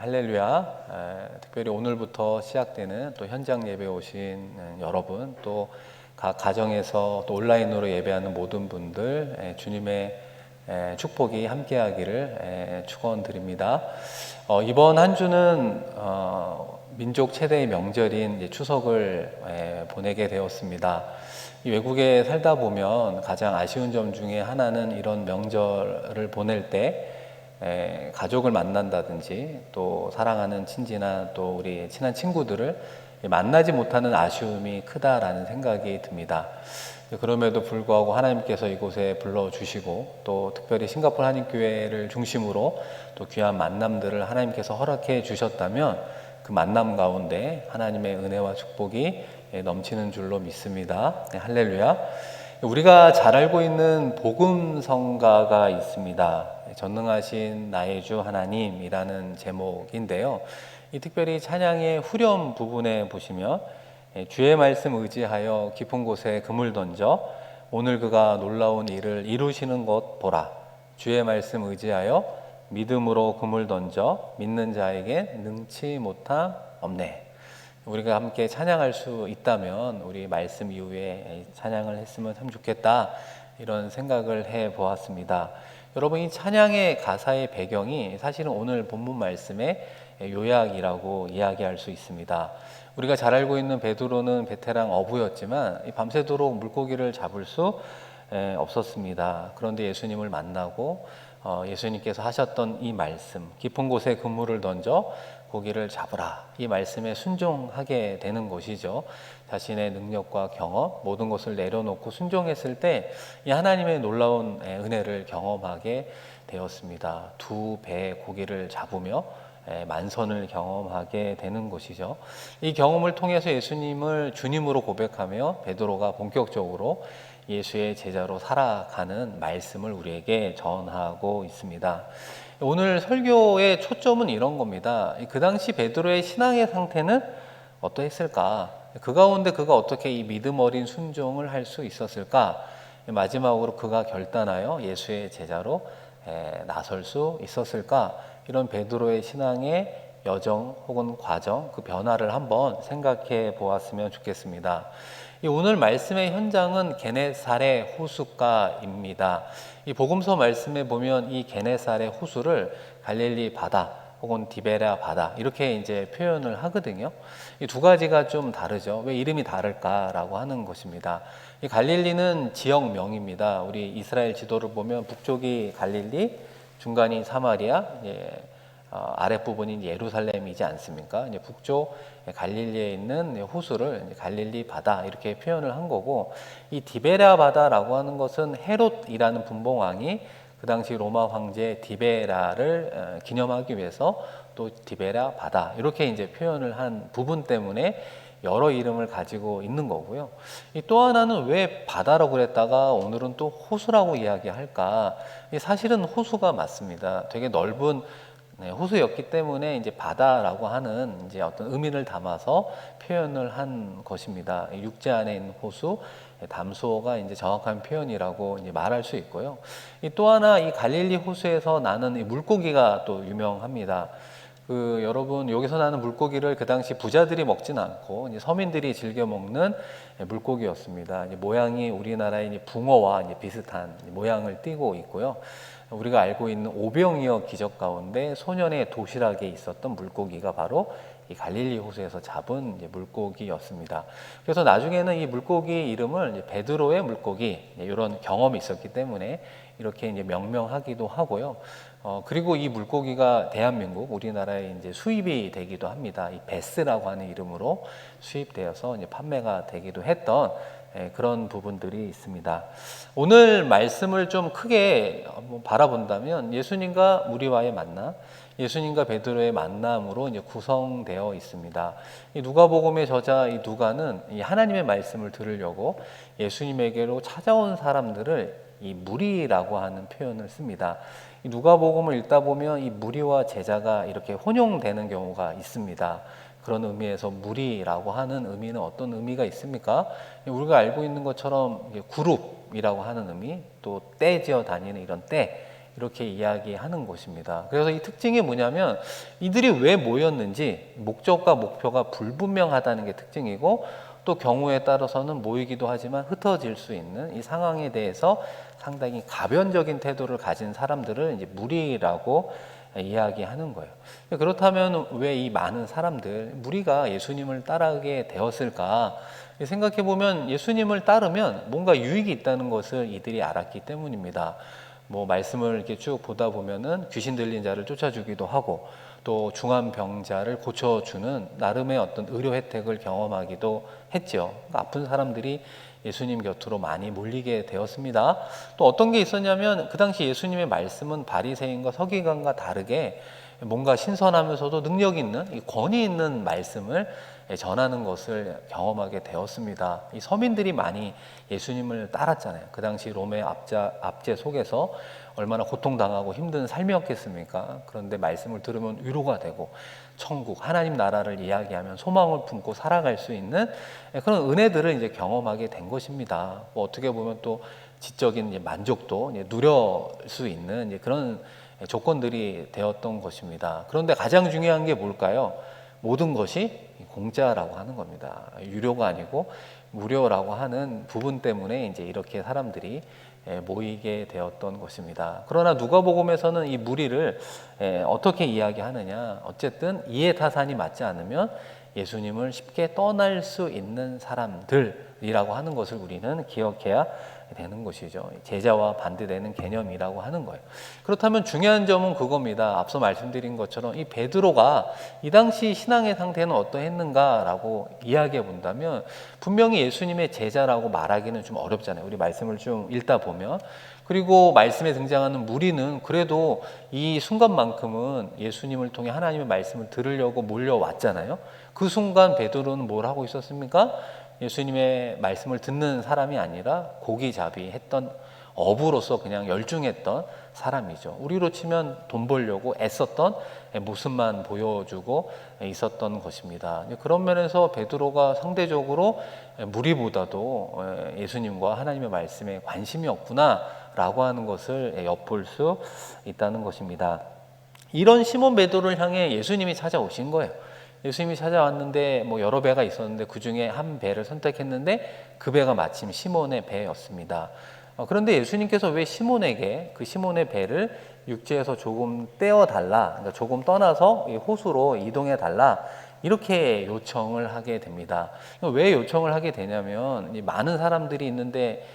할렐루야. 특별히 오늘부터 시작되는 또 현장 예배 오신 여러분, 또 각 가정에서 또 온라인으로 예배하는 모든 분들, 주님의 축복이 함께하기를 축원드립니다. 이번 한 주는 민족 최대의 명절인 추석을 보내게 되었습니다. 외국에 살다 보면 가장 아쉬운 점 중에 하나는 이런 명절을 보낼 때 가족을 만난다든지 또 사랑하는 친지나 또 우리 친한 친구들을 만나지 못하는 아쉬움이 크다라는 생각이 듭니다. 그럼에도 불구하고 하나님께서 이곳에 불러주시고 또 특별히 싱가포르 한인교회를 중심으로 또 귀한 만남들을 하나님께서 허락해 주셨다면 그 만남 가운데 하나님의 은혜와 축복이 넘치는 줄로 믿습니다. 할렐루야. 우리가 잘 알고 있는 복음성가가 있습니다. 전능하신 나의 주 하나님이라는 제목인데요. 이 특별히 찬양의 후렴 부분에 보시면 주의 말씀 의지하여 깊은 곳에 그물 던져 오늘 그가 놀라운 일을 이루시는 것 보라. 주의 말씀 의지하여 믿음으로 그물 던져 믿는 자에겐 능치 못함 없네. 우리가 함께 찬양할 수 있다면 우리 말씀 이후에 찬양을 했으면 참 좋겠다, 이런 생각을 해 보았습니다. 여러분, 이 찬양의 가사의 배경이 사실은 오늘 본문 말씀의 요약이라고 이야기할 수 있습니다. 우리가 잘 알고 있는 베드로는 베테랑 어부였지만 밤새도록 물고기를 잡을 수 없었습니다. 그런데 예수님을 만나고 예수님께서 하셨던 이 말씀, 깊은 곳에 그물을 던져 고기를 잡으라, 이 말씀에 순종하게 되는 것이죠. 자신의 능력과 경험, 모든 것을 내려놓고 순종했을 때 이 하나님의 놀라운 은혜를 경험하게 되었습니다. 2배의 고기를 잡으며 만선을 경험하게 되는 것이죠. 이 경험을 통해서 예수님을 주님으로 고백하며 베드로가 본격적으로 예수의 제자로 살아가는 말씀을 우리에게 전하고 있습니다. 오늘 설교의 초점은 이런 겁니다. 그 당시 베드로의 신앙의 상태는 어떠했을까? 그 가운데 그가 어떻게 이 믿음 어린 순종을 할 수 있었을까? 마지막으로 그가 결단하여 예수의 제자로 나설 수 있었을까? 이런 베드로의 신앙의 여정 혹은 과정, 그 변화를 한번 생각해 보았으면 좋겠습니다. 오늘 말씀의 현장은 게네사렛 호숫가입니다. 이 복음서 말씀에 보면 이 게네사렛 호수를 갈릴리 바다 혹은 디베랴 바다 이렇게 이제 표현을 하거든요. 이 두 가지가 좀 다르죠. 왜 이름이 다를까라고 하는 것입니다. 이 갈릴리는 지역명입니다. 우리 이스라엘 지도를 보면 북쪽이 갈릴리, 중간이 사마리아, 아랫부분이 예루살렘이지 않습니까? 이제 북쪽 갈릴리에 있는 호수를 갈릴리 바다 이렇게 표현을 한 거고, 이 디베랴 바다라고 하는 것은 헤롯이라는 분봉왕이 그 당시 로마 황제 디베라를 기념하기 위해서 또 디베랴 바다 이렇게 이제 표현을 한 부분 때문에 여러 이름을 가지고 있는 거고요. 또 하나는 왜 바다라고 그랬다가 오늘은 또 호수라고 이야기할까? 사실은 호수가 맞습니다. 되게 넓은 호수였기 때문에 이제 바다라고 하는 이제 어떤 의미를 담아서 표현을 한 것입니다. 육지 안에 있는 호수, 담수어가 이제 정확한 표현이라고 이제 말할 수 있고요. 또 하나 이 갈릴리 호수에서 나는 이 물고기가 또 유명합니다. 여러분, 여기서 나는 물고기를 그 당시 부자들이 먹지는 않고 이제 서민들이 즐겨 먹는 물고기였습니다. 이제 모양이 우리나라의 이제 붕어와 이제 비슷한 모양을 띠고 있고요. 우리가 알고 있는 오병이어 기적 가운데 소년의 도시락에 있었던 물고기가 바로 이 갈릴리 호수에서 잡은 이제 물고기였습니다. 그래서 나중에는 이 물고기 이름을 이제 베드로의 물고기, 이런 경험이 있었기 때문에 이렇게 이제 명명하기도 하고요. 그리고 이 물고기가 대한민국, 우리나라에 이제 수입이 되기도 합니다. 이 베스라고 하는 이름으로 수입되어서 이제 판매가 되기도 했던 그런 부분들이 있습니다. 오늘 말씀을 좀 크게 바라본다면 예수님과 우리와의 만남, 예수님과 베드로의 만남으로 이제 구성되어 있습니다. 이 누가복음의 저자 이 누가는 이 하나님의 말씀을 들으려고 예수님에게로 찾아온 사람들을 이 무리라고 하는 표현을 씁니다. 이 누가복음을 읽다 보면 이 무리와 제자가 이렇게 혼용되는 경우가 있습니다. 그런 의미에서 무리라고 하는 의미는 어떤 의미가 있습니까? 우리가 알고 있는 것처럼 그룹이라고 하는 의미, 또 떼지어 다니는 이런 떼, 이렇게 이야기하는 것입니다. 그래서 이 특징이 뭐냐면 이들이 왜 모였는지 목적과 목표가 불분명하다는 게 특징이고, 또 경우에 따라서는 모이기도 하지만 흩어질 수 있는 이 상황에 대해서 상당히 가변적인 태도를 가진 사람들을 이제 무리라고 이야기하는 거예요. 그렇다면 왜 이 많은 사람들, 무리가 예수님을 따르게 되었을까? 생각해 보면 예수님을 따르면 뭔가 유익이 있다는 것을 이들이 알았기 때문입니다. 뭐 말씀을 이렇게 쭉 보다 보면은 귀신 들린 자를 쫓아주기도 하고, 또 중한 병자를 고쳐주는 나름의 어떤 의료 혜택을 경험하기도 했죠. 그러니까 아픈 사람들이 예수님 곁으로 많이 몰리게 되었습니다. 또 어떤 게 있었냐면 그 당시 예수님의 말씀은 바리새인과 서기관과 다르게 뭔가 신선하면서도 능력 있는, 이 권위 있는 말씀을 전하는 것을 경험하게 되었습니다. 이 서민들이 많이 예수님을 따랐잖아요. 그 당시 롬의 압제 속에서 얼마나 고통당하고 힘든 삶이었겠습니까? 그런데 말씀을 들으면 위로가 되고 천국, 하나님 나라를 이야기하면 소망을 품고 살아갈 수 있는 그런 은혜들을 이제 경험하게 된 것입니다. 뭐 어떻게 보면 또 지적인 이제 만족도 이제 누릴 수 있는 이제 그런 조건들이 되었던 것입니다. 그런데 가장 중요한 게 뭘까요? 모든 것이 공짜라고 하는 겁니다. 유료가 아니고 무료라고 하는 부분 때문에 이제 이렇게 사람들이 모이게 되었던 것입니다. 그러나 누가복음에서는 이 무리를 어떻게 이야기하느냐? 어쨌든 이해타산이 맞지 않으면 예수님을 쉽게 떠날 수 있는 사람들이라고 하는 것을 우리는 기억해야 되는 것이죠. 제자와 반대되는 개념이라고 하는 거예요. 그렇다면 중요한 점은 그겁니다. 앞서 말씀드린 것처럼 이 베드로가 이 당시 신앙의 상태는 어떠했는가라고 이야기해 본다면 분명히 예수님의 제자라고 말하기는 좀 어렵잖아요. 우리 말씀을 좀 읽다 보면. 그리고 말씀에 등장하는 무리는 그래도 이 순간만큼은 예수님을 통해 하나님의 말씀을 들으려고 몰려왔잖아요. 그 순간 베드로는 뭘 하고 있었습니까? 예수님의 말씀을 듣는 사람이 아니라 고기잡이 했던 어부로서 그냥 열중했던 사람이죠. 우리로 치면 돈 벌려고 애썼던 모습만 보여주고 있었던 것입니다. 그런 면에서 베드로가 상대적으로 무리보다도 예수님과 하나님의 말씀에 관심이 없구나라고 하는 것을 엿볼 수 있다는 것입니다. 이런 시몬 베드로를 향해 예수님이 찾아오신 거예요. 예수님이 찾아왔는데 뭐 여러 배가 있었는데 그 중에 한 배를 선택했는데 그 배가 마침 시몬의 배였습니다. 그런데 예수님께서 왜 시몬에게 그 시몬의 배를 육지에서 조금 떼어달라, 그러니까 조금 떠나서 호수로 이동해달라 이렇게 요청을 하게 됩니다. 왜 요청을 하게 되냐면 많은 사람들이 있는데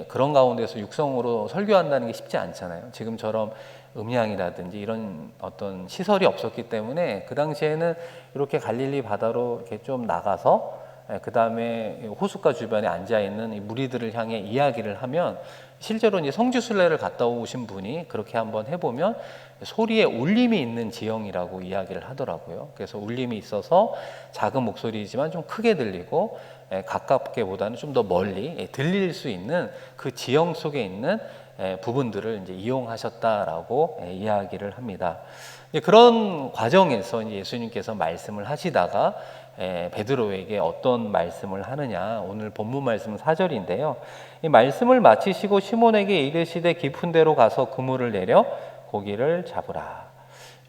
그런 가운데서 육성으로 설교한다는 게 쉽지 않잖아요. 지금처럼 음향이라든지 이런 어떤 시설이 없었기 때문에 그 당시에는 이렇게 갈릴리 바다로 이렇게 좀 나가서 그 다음에 호숫가 주변에 앉아 있는 이 무리들을 향해 이야기를 하면 실제로 이제 성지순례를 갔다 오신 분이 그렇게 한번 해보면 소리에 울림이 있는 지형이라고 이야기를 하더라고요. 그래서 울림이 있어서 작은 목소리지만 좀 크게 들리고 가깝게보다는 좀 더 멀리 들릴 수 있는 그 지형 속에 있는 부분들을 이제 이용하셨다라고 이야기를 합니다. 그런 과정에서 이제 예수님께서 말씀을 하시다가 베드로에게 어떤 말씀을 하느냐, 오늘 본문 말씀은 4절인데요. 이 말씀을 마치시고 시몬에게 이르시되 깊은 데로 가서 그물을 내려 고기를 잡으라.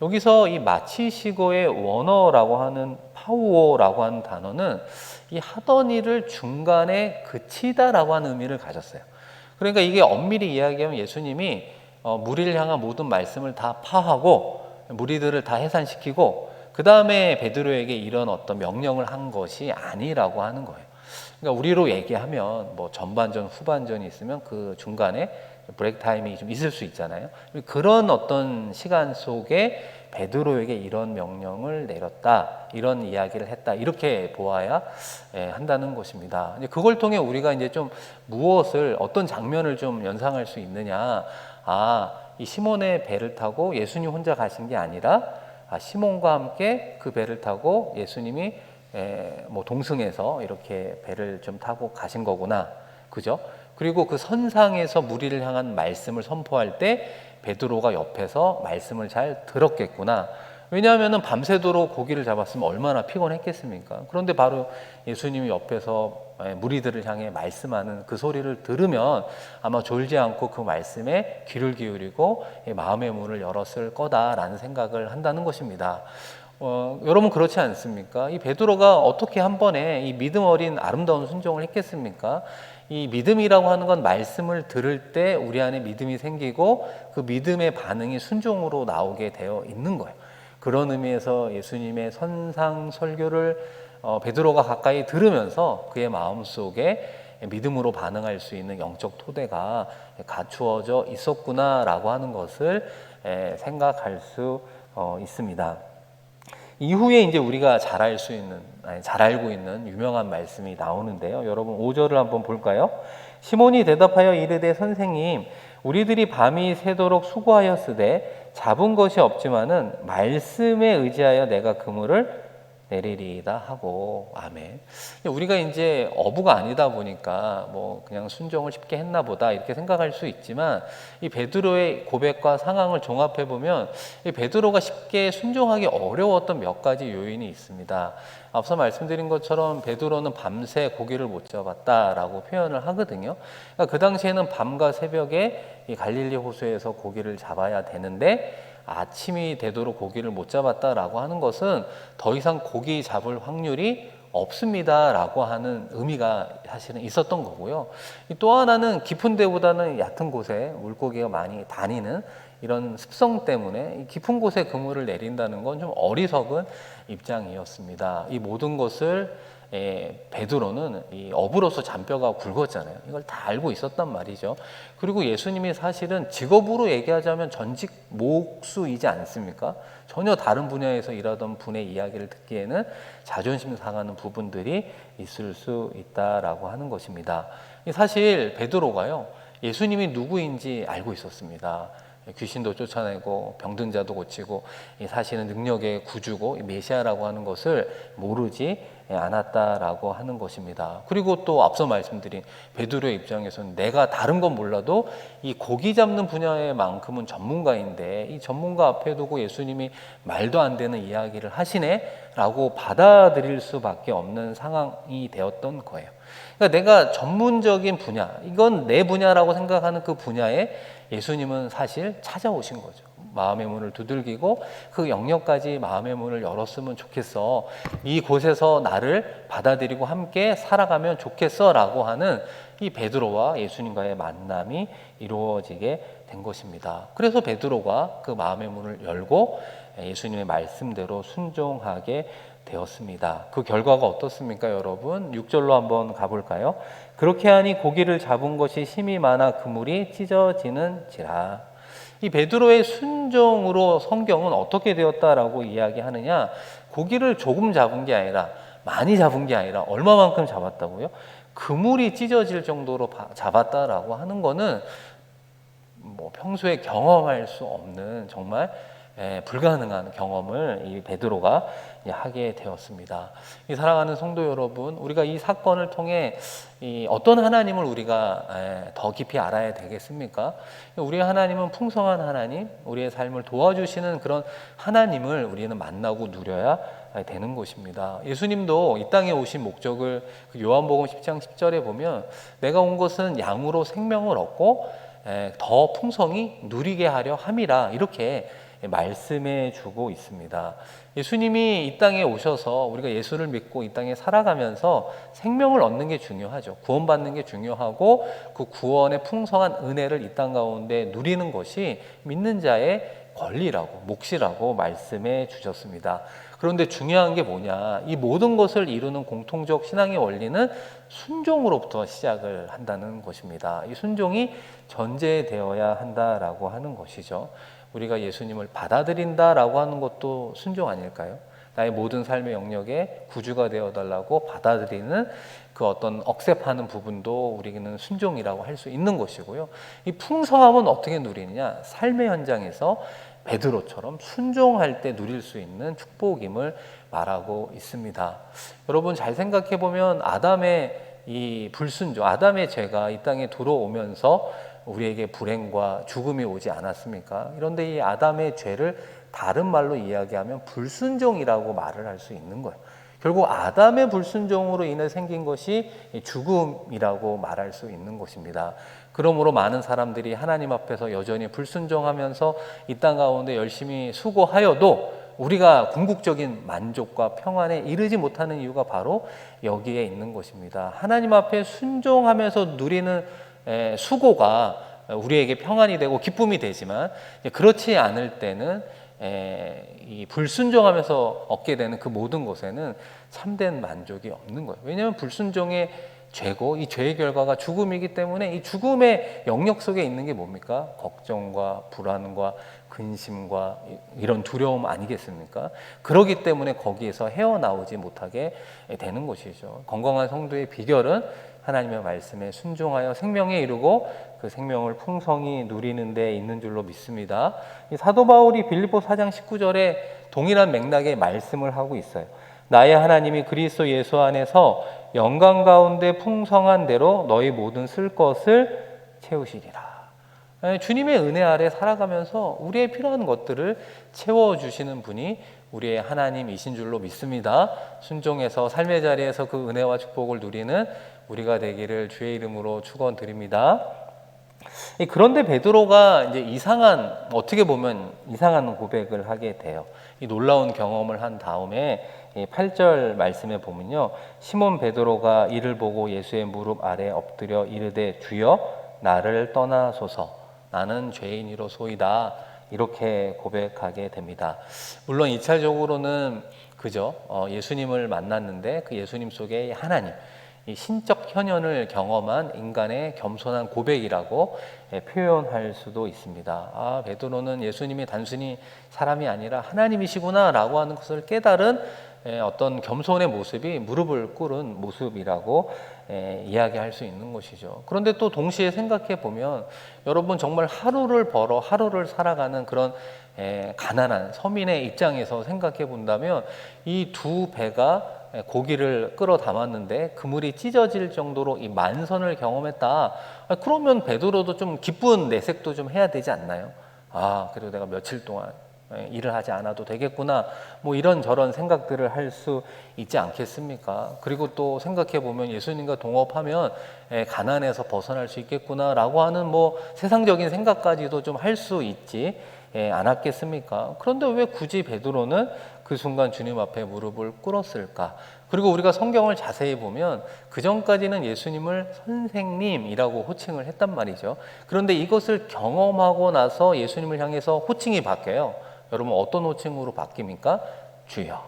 여기서 이 마치시고의 원어라고 하는 파우오라고 하는 단어는 이 하던 일을 중간에 그치다라고 하는 의미를 가졌어요. 그러니까 이게 엄밀히 이야기하면 예수님이 무리를 향한 모든 말씀을 다 파하고 무리들을 다 해산시키고 그 다음에 베드로에게 이런 어떤 명령을 한 것이 아니라고 하는 거예요. 그러니까 우리로 얘기하면 뭐 전반전, 후반전이 있으면 그 중간에 브레이크 타임이 좀 있을 수 있잖아요. 그런 어떤 시간 속에 베드로에게 이런 명령을 내렸다, 이런 이야기를 했다, 이렇게 보아야 한다는 것입니다. 그걸 통해 우리가 이제 좀 무엇을, 어떤 장면을 좀 연상할 수 있느냐. 이 시몬의 배를 타고 예수님 혼자 가신 게 아니라 시몬과 함께 그 배를 타고 예수님이 뭐 동승해서 이렇게 배를 좀 타고 가신 거구나. 그죠? 그리고 그 선상에서 무리를 향한 말씀을 선포할 때 베드로가 옆에서 말씀을 잘 들었겠구나. 왜냐하면 밤새도록 고기를 잡았으면 얼마나 피곤했겠습니까? 그런데 바로 예수님이 옆에서 무리들을 향해 말씀하는 그 소리를 들으면 아마 졸지 않고 그 말씀에 귀를 기울이고 마음의 문을 열었을 거다라는 생각을 한다는 것입니다. 여러분 그렇지 않습니까? 이 베드로가 어떻게 한 번에 이 믿음 어린 아름다운 순종을 했겠습니까? 이 믿음이라고 하는 건 말씀을 들을 때 우리 안에 믿음이 생기고 그 믿음의 반응이 순종으로 나오게 되어 있는 거예요. 그런 의미에서 예수님의 선상 설교를 베드로가 가까이 들으면서 그의 마음속에 믿음으로 반응할 수 있는 영적 토대가 갖추어져 있었구나라고 하는 것을 생각할 수 있습니다. 이후에 이제 우리가 잘 알고 있는 유명한 말씀이 나오는데요. 여러분 5절을 한번 볼까요? 시몬이 대답하여 이르되 선생님, 우리들이 밤이 새도록 수고하였으되 잡은 것이 없지만은 말씀에 의지하여 내가 그물을 내리리이다 하고. 아멘. 우리가 이제 어부가 아니다 보니까 뭐 그냥 순종을 쉽게 했나 보다 이렇게 생각할 수 있지만 이 베드로의 고백과 상황을 종합해 보면 이 베드로가 쉽게 순종하기 어려웠던 몇 가지 요인이 있습니다. 앞서 말씀드린 것처럼 베드로는 밤새 고기를 못 잡았다라고 표현을 하거든요. 그러니까 그 당시에는 밤과 새벽에 이 갈릴리 호수에서 고기를 잡아야 되는데 아침이 되도록 고기를 못 잡았다라고 하는 것은 더 이상 고기 잡을 확률이 없습니다라고 하는 의미가 사실은 있었던 거고요. 또 하나는 깊은 데보다는 얕은 곳에 물고기가 많이 다니는 이런 습성 때문에 이 깊은 곳에 그물을 내린다는 건 좀 어리석은 입장이었습니다. 이 모든 것을 베드로는 이 어부로서 잔뼈가 굵었잖아요. 이걸 다 알고 있었단 말이죠. 그리고 예수님이 사실은 직업으로 얘기하자면 전직 목수이지 않습니까? 전혀 다른 분야에서 일하던 분의 이야기를 듣기에는 자존심 상하는 부분들이 있을 수 있다라고 하는 것입니다. 사실 베드로가요, 예수님이 누구인지 알고 있었습니다. 귀신도 쫓아내고 병든 자도 고치고 사실은 능력의 구주고 메시아라고 하는 것을 모르지 않았다라고 하는 것입니다. 그리고 또 앞서 말씀드린 베드로의 입장에서는 내가 다른 건 몰라도 이 고기 잡는 분야에만큼은 전문가인데 이 전문가 앞에 두고 예수님이 말도 안 되는 이야기를 하시네라고 받아들일 수밖에 없는 상황이 되었던 거예요. 그러니까 내가 전문적인 분야, 이건 내 분야라고 생각하는 그 분야에 예수님은 사실 찾아오신 거죠. 마음의 문을 두들기고 그 영역까지 마음의 문을 열었으면 좋겠어. 이곳에서 나를 받아들이고 함께 살아가면 좋겠어 라고 하는 이 베드로와 예수님과의 만남이 이루어지게 된 것입니다. 그래서 베드로가 그 마음의 문을 열고 예수님의 말씀대로 순종하게 되었습니다. 그 결과가 어떻습니까, 여러분? 6절로 한번 가볼까요? 그렇게 하니 고기를 잡은 것이 힘이 많아 그물이 찢어지는지라. 이 베드로의 순종으로 성경은 어떻게 되었다라고 이야기하느냐? 고기를 조금 잡은 게 아니라 많이 잡은 게 아니라 얼마만큼 잡았다고요? 그물이 찢어질 정도로 잡았다라고 하는 거는 뭐 평소에 경험할 수 없는 정말 불가능한 경험을 이 베드로가 하게 되었습니다. 이 사랑하는 성도 여러분, 우리가 이 사건을 통해 어떤 하나님을 우리가 더 깊이 알아야 되겠습니까? 우리 하나님은 풍성한 하나님, 우리의 삶을 도와주시는 그런 하나님을 우리는 만나고 누려야 되는 것입니다. 예수님도 이 땅에 오신 목적을 요한복음 10장 10절에 보면 내가 온 것은 양으로 생명을 얻고 더 풍성히 누리게 하려 함이라 이렇게 말씀해 주고 있습니다. 예수님이 이 땅에 오셔서 우리가 예수를 믿고 이 땅에 살아가면서 생명을 얻는 게 중요하죠. 구원받는 게 중요하고 그 구원의 풍성한 은혜를 이 땅 가운데 누리는 것이 믿는 자의 권리라고 몫이라고 말씀해 주셨습니다. 그런데 중요한 게 뭐냐, 이 모든 것을 이루는 공통적 신앙의 원리는 순종으로부터 시작을 한다는 것입니다. 이 순종이 전제되어야 한다라고 하는 것이죠. 우리가 예수님을 받아들인다라고 하는 것도 순종 아닐까요? 나의 모든 삶의 영역에 구주가 되어달라고 받아들이는 그 어떤 억셉하는 부분도 우리는 순종이라고 할 수 있는 것이고요. 이 풍성함은 어떻게 누리느냐? 삶의 현장에서 베드로처럼 순종할 때 누릴 수 있는 축복임을 말하고 있습니다. 여러분 잘 생각해 보면 아담의 이 불순종, 아담의 죄가 이 땅에 들어오면서 우리에게 불행과 죽음이 오지 않았습니까? 그런데 이 아담의 죄를 다른 말로 이야기하면 불순종이라고 말을 할 수 있는 거예요. 결국 아담의 불순종으로 인해 생긴 것이 죽음이라고 말할 수 있는 것입니다. 그러므로 많은 사람들이 하나님 앞에서 여전히 불순종하면서 이 땅 가운데 열심히 수고하여도 우리가 궁극적인 만족과 평안에 이르지 못하는 이유가 바로 여기에 있는 것입니다. 하나님 앞에 순종하면서 누리는 수고가 우리에게 평안이 되고 기쁨이 되지만, 그렇지 않을 때는 이 불순종하면서 얻게 되는 그 모든 것에는 참된 만족이 없는 거예요. 왜냐하면 불순종의 죄고, 이 죄의 결과가 죽음이기 때문에 이 죽음의 영역 속에 있는 게 뭡니까? 걱정과 불안과 근심과 이런 두려움 아니겠습니까? 그렇기 때문에 거기에서 헤어나오지 못하게 되는 것이죠. 건강한 성도의 비결은 하나님의 말씀에 순종하여 생명에 이르고 그 생명을 풍성히 누리는 데 있는 줄로 믿습니다. 이 사도 바울이 빌립보 4장 19절에 동일한 맥락의 말씀을 하고 있어요. 나의 하나님이 그리스도 예수 안에서 영광 가운데 풍성한 대로 너희 모든 쓸 것을 채우시리라. 주님의 은혜 아래 살아가면서 우리의 필요한 것들을 채워주시는 분이 우리의 하나님이신 줄로 믿습니다. 순종해서 삶의 자리에서 그 은혜와 축복을 누리는 우리가 되기를 주의 이름으로 축원드립니다. 그런데 베드로가 이제 어떻게 보면 이상한 고백을 하게 돼요. 이 놀라운 경험을 한 다음에 8절 말씀에 보면요, 시몬 베드로가 이를 보고 예수의 무릎 아래 엎드려 이르되 주여 나를 떠나소서 나는 죄인이로소이다, 이렇게 고백하게 됩니다. 물론 2차적으로는 그죠, 예수님을 만났는데 그 예수님 속에 하나님, 이 신적 현현을 경험한 인간의 겸손한 고백이라고 표현할 수도 있습니다. 베드로는 예수님이 단순히 사람이 아니라 하나님이시구나 라고 하는 것을 깨달은 어떤 겸손의 모습이 무릎을 꿇은 모습이라고 이야기할 수 있는 것이죠. 그런데 또 동시에 생각해 보면 여러분, 정말 하루를 벌어 하루를 살아가는 그런 가난한 서민의 입장에서 생각해 본다면 이 두 배가 고기를 끌어 담았는데 그물이 찢어질 정도로 이 만선을 경험했다. 그러면 베드로도 좀 기쁜 내색도 좀 해야 되지 않나요? 그래도 내가 며칠 동안 일을 하지 않아도 되겠구나, 뭐 이런저런 생각들을 할 수 있지 않겠습니까? 그리고 또 생각해 보면 예수님과 동업하면 가난에서 벗어날 수 있겠구나라고 하는 뭐 세상적인 생각까지도 좀 할 수 있지 않았겠습니까? 그런데 왜 굳이 베드로는 그 순간 주님 앞에 무릎을 꿇었을까? 그리고 우리가 성경을 자세히 보면 그 전까지는 예수님을 선생님이라고 호칭을 했단 말이죠. 그런데 이것을 경험하고 나서 예수님을 향해서 호칭이 바뀌어요. 여러분, 어떤 호칭으로 바뀝니까? 주여,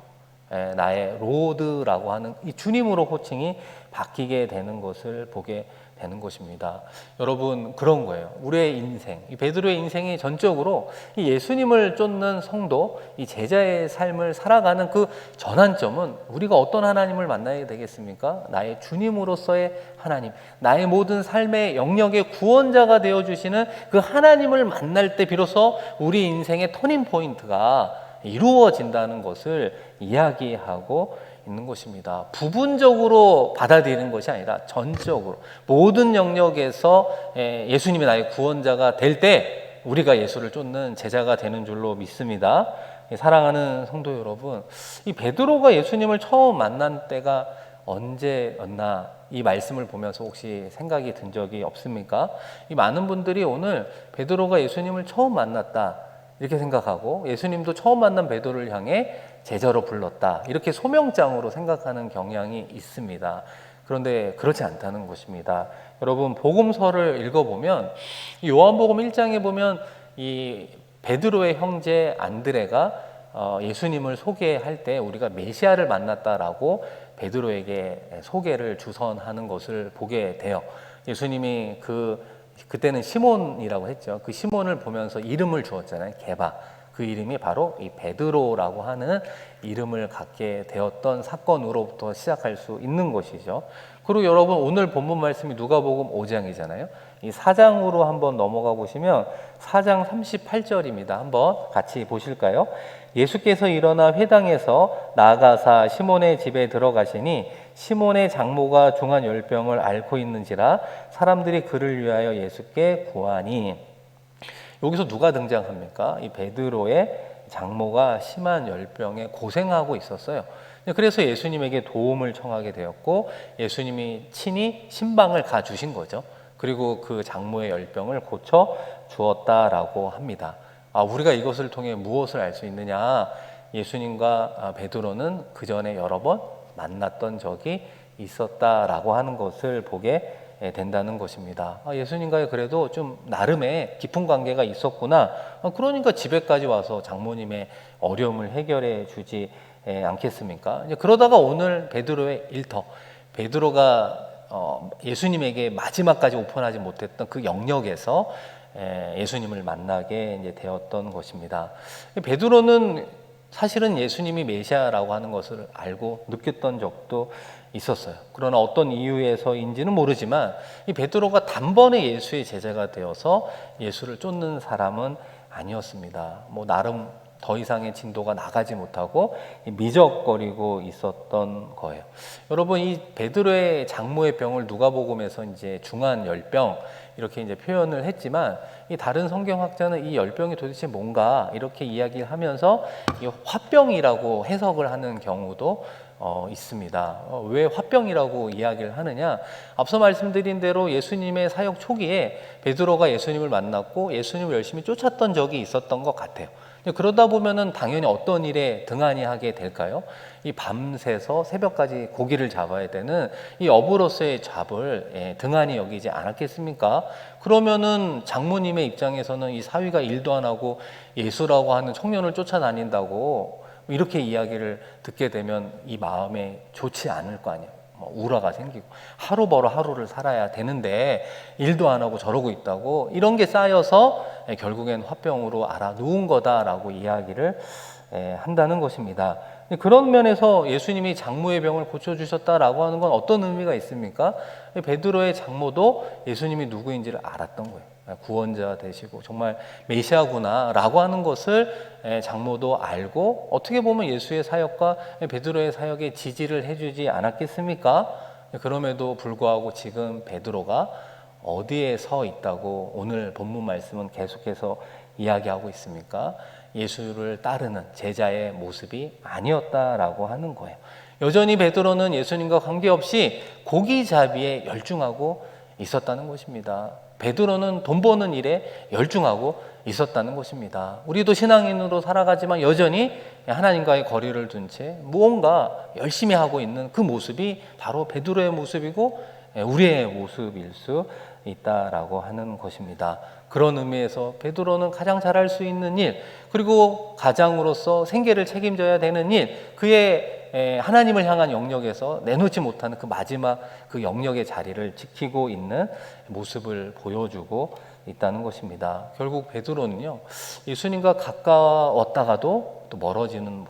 나의 로드라고 하는 이 주님으로 호칭이 바뀌게 되는 것을 보게 되는 것입니다. 여러분, 그런 거예요. 우리의 인생, 이 베드로의 인생이 전적으로 이 예수님을 쫓는 성도, 이 제자의 삶을 살아가는 그 전환점은 우리가 어떤 하나님을 만나야 되겠습니까? 나의 주님으로서의 하나님, 나의 모든 삶의 영역의 구원자가 되어주시는 그 하나님을 만날 때 비로소 우리 인생의 터닝 포인트가 이루어진다는 것을 이야기하고 있는 것입니다. 부분적으로 받아들이는 것이 아니라 전적으로 모든 영역에서 예수님이 나의 구원자가 될 때 우리가 예수를 쫓는 제자가 되는 줄로 믿습니다. 사랑하는 성도 여러분, 이 베드로가 예수님을 처음 만난 때가 언제였나, 이 말씀을 보면서 혹시 생각이 든 적이 없습니까? 이 많은 분들이 오늘 베드로가 예수님을 처음 만났다 이렇게 생각하고 예수님도 처음 만난 베드로를 향해 제자로 불렀다, 이렇게 소명장으로 생각하는 경향이 있습니다. 그런데 그렇지 않다는 것입니다. 여러분, 복음서를 읽어보면 요한복음 1장에 보면 이 베드로의 형제 안드레가 예수님을 소개할 때 우리가 메시아를 만났다라고 베드로에게 소개를 주선하는 것을 보게 돼요. 예수님이 그때는 시몬이라고 했죠. 그 시몬을 보면서 이름을 주었잖아요. 게바. 그 이름이 바로 이 베드로라고 하는 이름을 갖게 되었던 사건으로부터 시작할 수 있는 것이죠. 그리고 여러분, 오늘 본문 말씀이 누가복음 5장이잖아요. 이 4장으로 한번 넘어가 보시면 4장 38절입니다. 한번 같이 보실까요? 예수께서 일어나 회당에서 나아가사 시몬의 집에 들어가시니 시몬의 장모가 중한 열병을 앓고 있는지라 사람들이 그를 위하여 예수께 구하니. 여기서 누가 등장합니까? 이 베드로의 장모가 심한 열병에 고생하고 있었어요. 그래서 예수님에게 도움을 청하게 되었고 예수님이 친히 신방을 가주신 거죠. 그리고 그 장모의 열병을 고쳐 주었다라고 합니다. 우리가 이것을 통해 무엇을 알 수 있느냐? 예수님과 베드로는 그 전에 여러 번 만났던 적이 있었다라고 하는 것을 보게 된다는 것입니다. 예수님과의 그래도 좀 나름의 깊은 관계가 있었구나. 그러니까 집에까지 와서 장모님의 어려움을 해결해 주지 않겠습니까? 이제 그러다가 오늘 베드로의 일터, 베드로가 예수님에게 마지막까지 오픈하지 못했던 그 영역에서 예수님을 만나게 이제 되었던 것입니다. 베드로는 사실은 예수님이 메시아라고 하는 것을 알고 느꼈던 적도 있었어요. 그러나 어떤 이유에서인지는 모르지만 이 베드로가 단번에 예수의 제자가 되어서 예수를 쫓는 사람은 아니었습니다. 나름 더 이상의 진도가 나가지 못하고 미적거리고 있었던 거예요. 여러분, 이 베드로의 장모의 병을 누가복음에서 이제 중한 열병 이렇게 이제 표현을 했지만 이 다른 성경학자는 이 열병이 도대체 뭔가 이렇게 이야기를 하면서 이 화병이라고 해석을 하는 경우도 있습니다. 왜 화병이라고 이야기를 하느냐? 앞서 말씀드린 대로 예수님의 사역 초기에 베드로가 예수님을 만났고 예수님을 열심히 쫓았던 적이 있었던 것 같아요. 그러다 보면은 당연히 어떤 일에 등한히 하게 될까요? 이 밤새서 새벽까지 고기를 잡아야 되는 이 어부로서의 잡을 등한히 여기지 않았겠습니까? 그러면은 장모님의 입장에서는 이 사위가 일도 안 하고 예수라고 하는 청년을 쫓아다닌다고 이렇게 이야기를 듣게 되면 이 마음에 좋지 않을 거 아니에요. 우라가 생기고 하루 벌어 하루를 살아야 되는데 일도 안 하고 저러고 있다고 이런 게 쌓여서 결국엔 화병으로 알아누운 거다라고 이야기를 한다는 것입니다. 그런 면에서 예수님이 장모의 병을 고쳐주셨다라고 하는 건 어떤 의미가 있습니까? 베드로의 장모도 예수님이 누구인지를 알았던 거예요. 구원자 되시고 정말 메시아구나 라고 하는 것을 장모도 알고 어떻게 보면 예수의 사역과 베드로의 사역에 지지를 해주지 않았겠습니까? 그럼에도 불구하고 지금 베드로가 어디에 서 있다고 오늘 본문 말씀은 계속해서 이야기하고 있습니까? 예수를 따르는 제자의 모습이 아니었다라고 하는 거예요. 여전히 베드로는 예수님과 관계없이 고기잡이에 열중하고 있었다는 것입니다. 베드로는 돈 버는 일에 열중하고 있었다는 것입니다. 우리도 신앙인으로 살아가지만 여전히 하나님과의 거리를 둔 채 무언가 열심히 하고 있는 그 모습이 바로 베드로의 모습이고 우리의 모습일 수 있다라고 하는 것입니다. 그런 의미에서 베드로는 가장 잘할 수 있는 일, 그리고 가장으로서 생계를 책임져야 되는 일, 그의 하나님을 향한 영역에서 내놓지 못하는 그 마지막 그 영역의 자리를 지키고 있는 모습을 보여주고 있다는 것입니다. 결국 베드로는요, 예수님과 가까웠다가도 또 멀어지는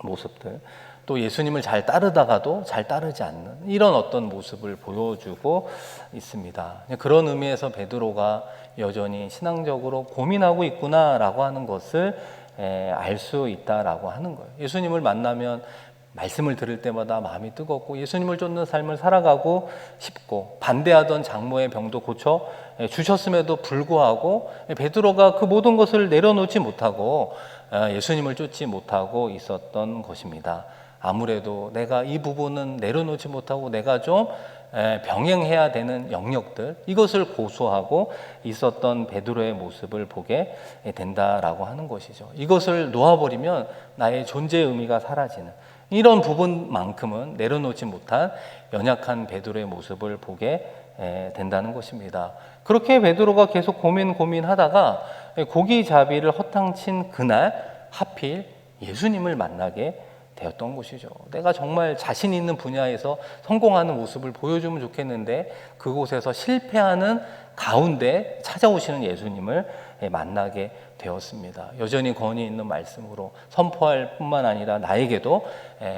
모습들, 또 예수님을 잘 따르다가도 잘 따르지 않는 이런 어떤 모습을 보여주고 있습니다. 그런 의미에서 베드로가 여전히 신앙적으로 고민하고 있구나라고 하는 것을 알 수 있다라고 하는 거예요. 예수님을 만나면 말씀을 들을 때마다 마음이 뜨겁고 예수님을 쫓는 삶을 살아가고 싶고 반대하던 장모의 병도 고쳐 주셨음에도 불구하고 베드로가 그 모든 것을 내려놓지 못하고 예수님을 쫓지 못하고 있었던 것입니다. 아무래도 내가 이 부분은 내려놓지 못하고 내가 좀 병행해야 되는 영역들, 이것을 고수하고 있었던 베드로의 모습을 보게 된다라고 하는 것이죠. 이것을 놓아버리면 나의 존재의 의미가 사라지는 이런 부분만큼은 내려놓지 못한 연약한 베드로의 모습을 보게 된다는 것입니다. 그렇게 베드로가 계속 고민하다가 고기잡이를 허탕친 그날 하필 예수님을 만나게 되었던 것이죠. 내가 정말 자신 있는 분야에서 성공하는 모습을 보여주면 좋겠는데 그곳에서 실패하는 가운데 찾아오시는 예수님을 만나게 되었습니다. 여전히 권위 있는 말씀으로 선포할 뿐만 아니라 나에게도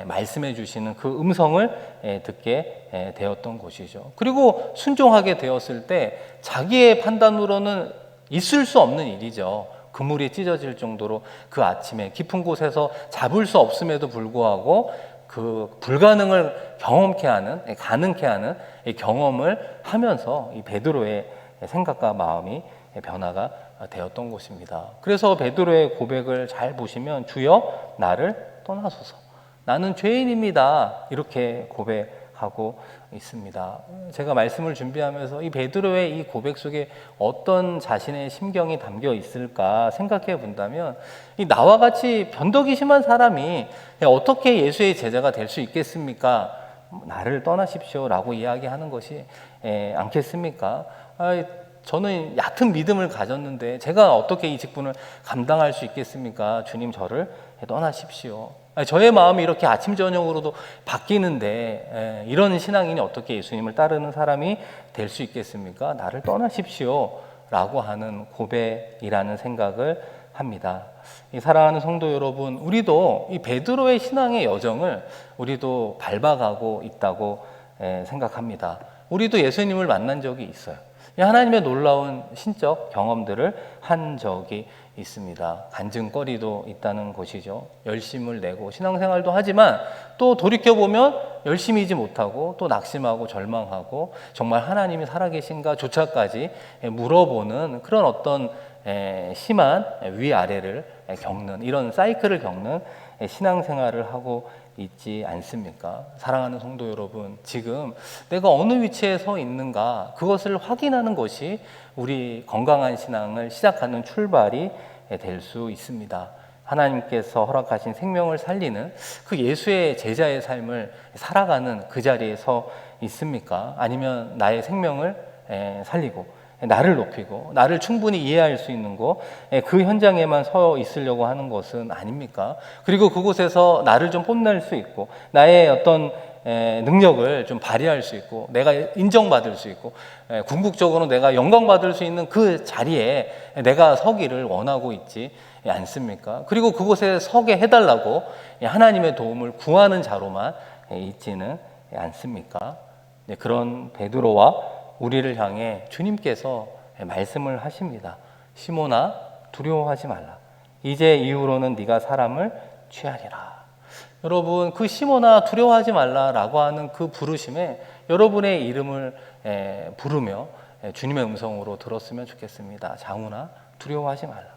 말씀해 주시는 그 음성을 듣게 되었던 것이죠. 그리고 순종하게 되었을 때 자기의 판단으로는 있을 수 없는 일이죠. 그물이 찢어질 정도로 그 아침에 깊은 곳에서 잡을 수 없음에도 불구하고 그 불가능을 경험케 하는, 가능케 하는 이 경험을 하면서 이 베드로의 생각과 마음이 변화가 되었던 것입니다. 그래서 베드로의 고백을 잘 보시면 주여 나를 떠나소서, 나는 죄인입니다, 이렇게 고백하고 있습니다. 제가 말씀을 준비하면서 이 베드로의 이 고백 속에 어떤 자신의 심경이 담겨 있을까 생각해 본다면, 이 나와 같이 변덕이 심한 사람이 어떻게 예수의 제자가 될 수 있겠습니까? 나를 떠나십시오 라고 이야기하는 것이 않겠습니까? 저는 얕은 믿음을 가졌는데 제가 어떻게 이 직분을 감당할 수 있겠습니까? 주님, 저를 떠나십시오. 저의 마음이 이렇게 아침 저녁으로도 바뀌는데 이런 신앙인이 어떻게 예수님을 따르는 사람이 될 수 있겠습니까? 나를 떠나십시오 라고 하는 고백이라는 생각을 합니다. 이 사랑하는 성도 여러분, 우리도 이 베드로의 신앙의 여정을 우리도 밟아가고 있다고 생각합니다. 우리도 예수님을 만난 적이 있어요. 하나님의 놀라운 신적 경험들을 한 적이 있습니다. 간증거리도 있다는 것이죠. 열심을 내고 신앙생활도 하지만 또 돌이켜보면 열심히지 못하고 또 낙심하고 절망하고 정말 하나님이 살아계신가 조차까지 물어보는 그런 어떤 심한 위아래를 겪는, 이런 사이클을 겪는 신앙생활을 하고 있지 않습니까? 사랑하는 성도 여러분, 지금 내가 어느 위치에 서 있는가, 그것을 확인하는 것이 우리 건강한 신앙을 시작하는 출발이 될 수 있습니다. 하나님께서 허락하신 생명을 살리는 그 예수의 제자의 삶을 살아가는 그 자리에 서 있습니까? 아니면 나의 생명을 살리고 나를 높이고 나를 충분히 이해할 수 있는 곳, 그 현장에만 서 있으려고 하는 것은 아닙니까? 그리고 그곳에서 나를 좀 뽐낼 수 있고 나의 어떤 능력을 좀 발휘할 수 있고 내가 인정받을 수 있고 궁극적으로 내가 영광받을 수 있는 그 자리에 내가 서기를 원하고 있지 않습니까? 그리고 그곳에 서게 해달라고 하나님의 도움을 구하는 자로만 있지는 않습니까? 그런 베드로와 우리를 향해 주님께서 말씀을 하십니다. 시몬아, 두려워하지 말라. 이제 이후로는 네가 사람을 취하리라. 여러분, 그 시몬아 두려워하지 말라라고 하는 그 부르심에 여러분의 이름을 부르며 주님의 음성으로 들었으면 좋겠습니다. 장훈아, 두려워하지 말라.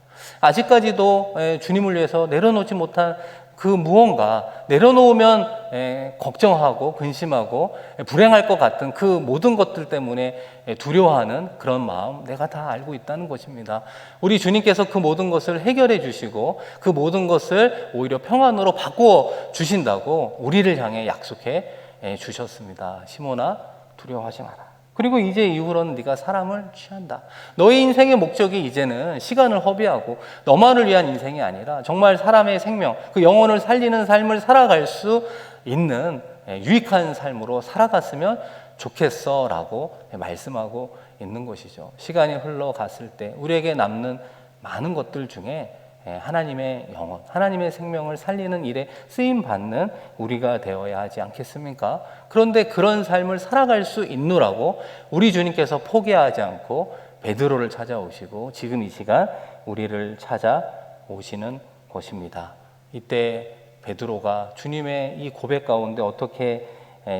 아직까지도 주님을 위해서 내려놓지 못한 그 무언가, 내려놓으면 걱정하고 근심하고 불행할 것 같은 그 모든 것들 때문에 두려워하는 그런 마음, 내가 다 알고 있다는 것입니다. 우리 주님께서 그 모든 것을 해결해 주시고 그 모든 것을 오히려 평안으로 바꾸어 주신다고 우리를 향해 약속해 주셨습니다. 시몬아, 두려워하지 마라. 그리고 이제 이후로는 네가 사람을 취한다. 너의 인생의 목적이 이제는 시간을 허비하고 너만을 위한 인생이 아니라 정말 사람의 생명, 그 영혼을 살리는 삶을 살아갈 수 있는 유익한 삶으로 살아갔으면 좋겠어 라고 말씀하고 있는 것이죠. 시간이 흘러갔을 때 우리에게 남는 많은 것들 중에 하나님의 영혼, 하나님의 생명을 살리는 일에 쓰임받는 우리가 되어야 하지 않겠습니까? 그런데 그런 삶을 살아갈 수 있노라고 우리 주님께서 포기하지 않고 베드로를 찾아오시고 지금 이 시간 우리를 찾아오시는 것입니다. 이때 베드로가 주님의 이 고백 가운데 어떻게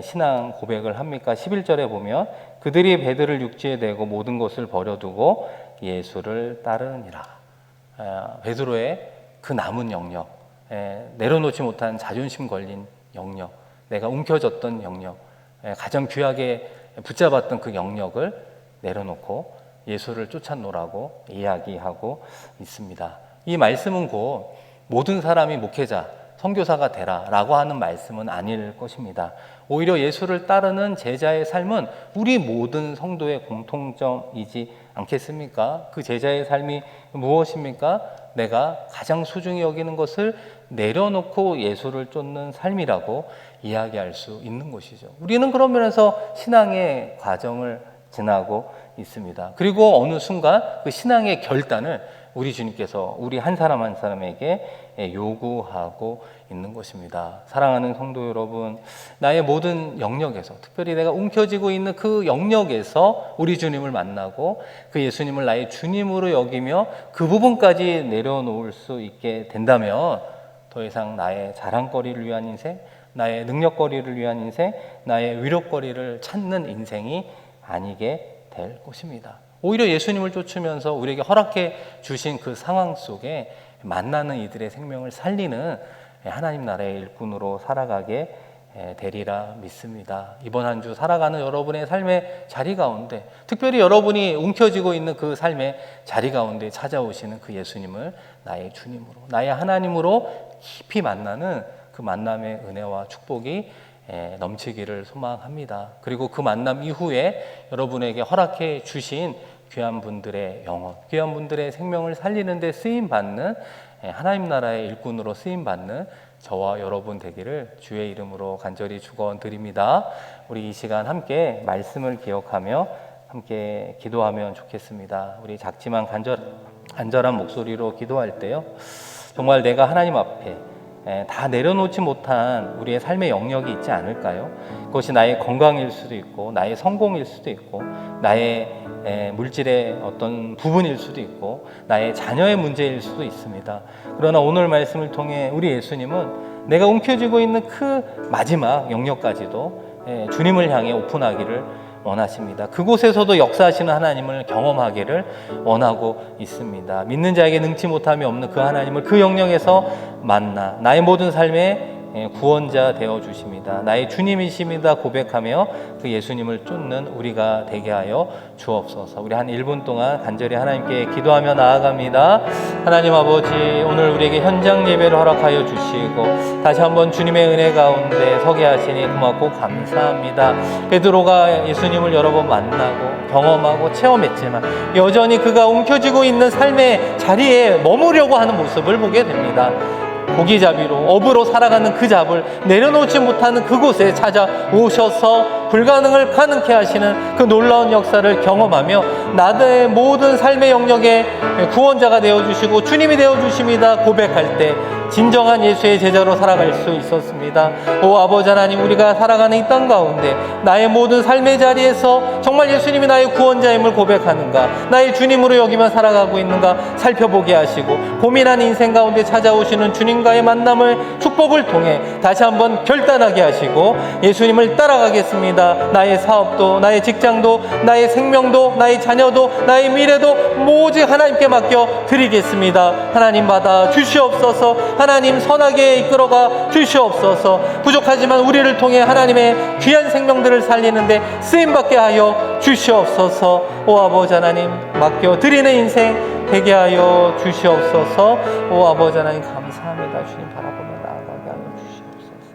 신앙 고백을 합니까? 11절에 보면 그들이 배들을 육지에 대고 모든 것을 버려두고 예수를 따르니라. 베드로의 그 남은 영역, 내려놓지 못한 자존심 걸린 영역, 내가 움켜졌던 영역, 가장 귀하게 붙잡았던 그 영역을 내려놓고 예수를 쫓아노라고 이야기하고 있습니다. 이 말씀은 곧 모든 사람이 목회자, 선교사가 되라 라고 하는 말씀은 아닐 것입니다. 오히려 예수를 따르는 제자의 삶은 우리 모든 성도의 공통점이지 않겠습니까? 그 제자의 삶이 무엇입니까? 내가 가장 소중히 여기는 것을 내려놓고 예수를 쫓는 삶이라고 이야기할 수 있는 것이죠. 우리는 그런 면에서 신앙의 과정을 지나고 있습니다. 그리고 어느 순간 그 신앙의 결단을 우리 주님께서 우리 한 사람 한 사람에게 요구하고 있는 것입니다. 사랑하는 성도 여러분, 나의 모든 영역에서, 특별히 내가 움켜쥐고 있는 그 영역에서 우리 주님을 만나고 그 예수님을 나의 주님으로 여기며 그 부분까지 내려놓을 수 있게 된다면 더 이상 나의 자랑거리를 위한 인생, 나의 능력거리를 위한 인생, 나의 위력거리를 찾는 인생이 아니게 될 것입니다. 오히려 예수님을 쫓으면서 우리에게 허락해 주신 그 상황 속에 만나는 이들의 생명을 살리는 하나님 나라의 일꾼으로 살아가게 되리라 믿습니다. 이번 한 주 살아가는 여러분의 삶의 자리 가운데, 특별히 여러분이 움켜쥐고 있는 그 삶의 자리 가운데 찾아오시는 그 예수님을 나의 주님으로, 나의 하나님으로 깊이 만나는 그 만남의 은혜와 축복이 넘치기를 소망합니다. 그리고 그 만남 이후에 여러분에게 허락해 주신 귀한 분들의 영혼, 귀한 분들의 생명을 살리는 데 쓰임받는 하나님 나라의 일꾼으로 쓰임받는 저와 여러분 되기를 주의 이름으로 간절히 축원드립니다. 우리 이 시간 함께 말씀을 기억하며 함께 기도하면 좋겠습니다. 우리 작지만 간절한 목소리로 기도할 때요, 정말 내가 하나님 앞에 다 내려놓지 못한 우리의 삶의 영역이 있지 않을까요? 그것이 나의 건강일 수도 있고, 나의 성공일 수도 있고, 나의 물질의 어떤 부분일 수도 있고, 나의 자녀의 문제일 수도 있습니다. 그러나 오늘 말씀을 통해 우리 예수님은 내가 움켜쥐고 있는 그 마지막 영역까지도 주님을 향해 오픈하기를 원하십니다. 그곳에서도 역사하시는 하나님을 경험하기를 원하고 있습니다. 믿는 자에게 능치 못함이 없는 그 하나님을 그 영역에서 만나 나의 모든 삶의 구원자 되어 주십니다. 나의 주님이십니다 고백하며 그 예수님을 쫓는 우리가 되게 하여 주옵소서. 우리 한 1분 동안 간절히 하나님께 기도하며 나아갑니다. 하나님 아버지, 오늘 우리에게 현장 예배를 허락하여 주시고 다시 한번 주님의 은혜 가운데 서게 하시니 고맙고 감사합니다. 베드로가 예수님을 여러 번 만나고 경험하고 체험했지만 여전히 그가 움켜쥐고 있는 삶의 자리에 머무려고 하는 모습을 보게 됩니다. 고기잡이로 업으로 살아가는 그 잡을 내려놓지 못하는 그곳에 찾아오셔서 불가능을 가능케 하시는 그 놀라운 역사를 경험하며 나의 모든 삶의 영역에 구원자가 되어주시고 주님이 되어주십니다 고백할 때 진정한 예수의 제자로 살아갈 수 있었습니다. 오 아버지 하나님, 우리가 살아가는 이 땅 가운데 나의 모든 삶의 자리에서 정말 예수님이 나의 구원자임을 고백하는가, 나의 주님으로 여기며 살아가고 있는가 살펴보게 하시고, 고민한 인생 가운데 찾아오시는 주님과의 만남을 축복을 통해 다시 한번 결단하게 하시고 예수님을 따라가겠습니다. 나의 사업도, 나의 직장도, 나의 생명도, 나의 자녀도, 나의 미래도 모두 하나님께 맡겨 드리겠습니다. 하나님 받아 주시옵소서. 하나님 선하게 이끌어가 주시옵소서. 부족하지만 우리를 통해 하나님의 귀한 생명들을 살리는데 쓰임받게 하여 주시옵소서. 오 아버지 하나님, 맡겨 드리는 인생 되게 하여 주시옵소서. 오 아버지 하나님 감사합니다. 주님 바라보며 나아가게 하여 주시옵소서.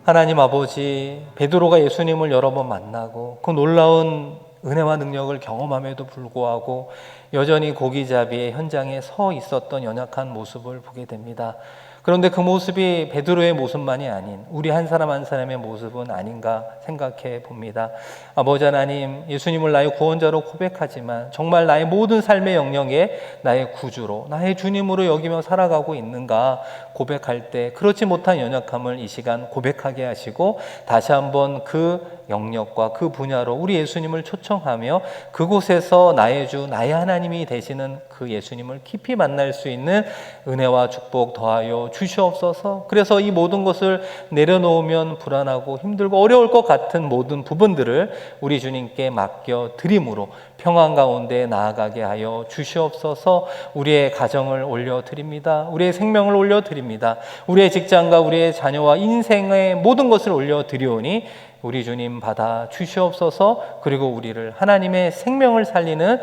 하나님 아버지, 베드로가 예수님을 여러 번 만나고 그 놀라운 은혜와 능력을 경험함에도 불구하고 여전히 고기잡이의 현장에 서 있었던 연약한 모습을 보게 됩니다. 그런데 그 모습이 베드로의 모습만이 아닌 우리 한 사람 한 사람의 모습은 아닌가 생각해 봅니다. 아버지 하나님, 예수님을 나의 구원자로 고백하지만 정말 나의 모든 삶의 영역에 나의 구주로, 나의 주님으로 여기며 살아가고 있는가 고백할 때 그렇지 못한 연약함을 이 시간 고백하게 하시고 다시 한번 그 영역과 그 분야로 우리 예수님을 초청하며 그곳에서 나의 주, 나의 하나님이 되시는 그 예수님을 깊이 만날 수 있는 은혜와 축복 더하여 주시옵소서. 그래서 이 모든 것을 내려놓으면 불안하고 힘들고 어려울 것 같은 모든 부분들을 우리 주님께 맡겨 드림으로 평안 가운데 나아가게 하여 주시옵소서. 우리의 가정을 올려드립니다. 우리의 생명을 올려드립니다. 우리의 직장과 우리의 자녀와 인생의 모든 것을 올려드리오니 우리 주님 받아 주시옵소서. 그리고 우리를 하나님의 생명을 살리는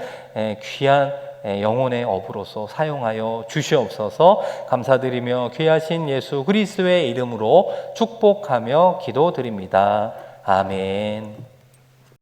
귀한 영혼의 업으로서 사용하여 주시옵소서. 감사드리며 귀하신 예수 그리스도의 이름으로 축복하며 기도드립니다. 아멘.